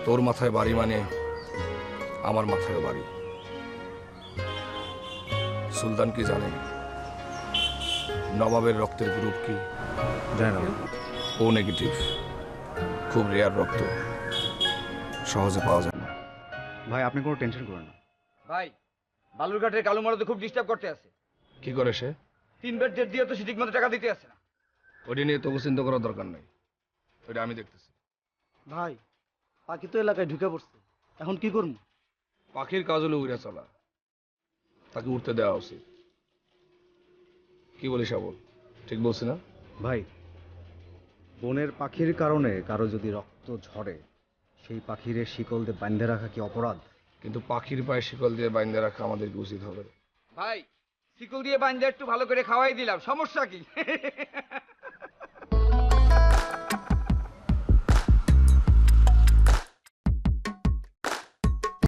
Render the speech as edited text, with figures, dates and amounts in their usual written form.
তোর মাথায় বাড়ি মানে আমার মাথায়ও বাড়ি। সুলতান কি জানে নবাবের রক্তের গ্রুপ কি? জানি না। ও নেগেটিভ, খুব রেয়ার রক্ত, সহজে পাওয়া যায় না। ভাই আপনি কোনো টেনশন করেন না। ভাই বালুরঘাটের কালু মারো তো খুব ডিস্টার্ব করতে আছে। কি করে সে? 3 বেড ডেট দিয়ে তো সে ঠিক মতো টাকা দিতে আসে না। ওইটা নিয়ে তোকে চিন্তা করার দরকার নাই, ওইটা আমি দেখতেছি। ভাই পাখি তো এলাকায় ঢুকে পড়ছে, এখন কি করবো? পাখির কাজ হলো উড়ে চলা, তাকে উঠতে দেওয়া উচিত। কি বলিস আবুল, ঠিক বলছি না? ভাই বনের পাখির কারণে কারো যদি রক্ত ঝরে, সেই পাখিরে শিকল দিয়ে বাঁধে রাখা কি অপরাধ? কিন্তু পাখির পায়ে শিকল দিয়ে বাইন্ধে রাখা আমাদেরকে উচিত হবে। ভাই শিকল দিয়ে বাইন্দা একটু ভালো করে খাওয়াই দিলাম, সমস্যা কি?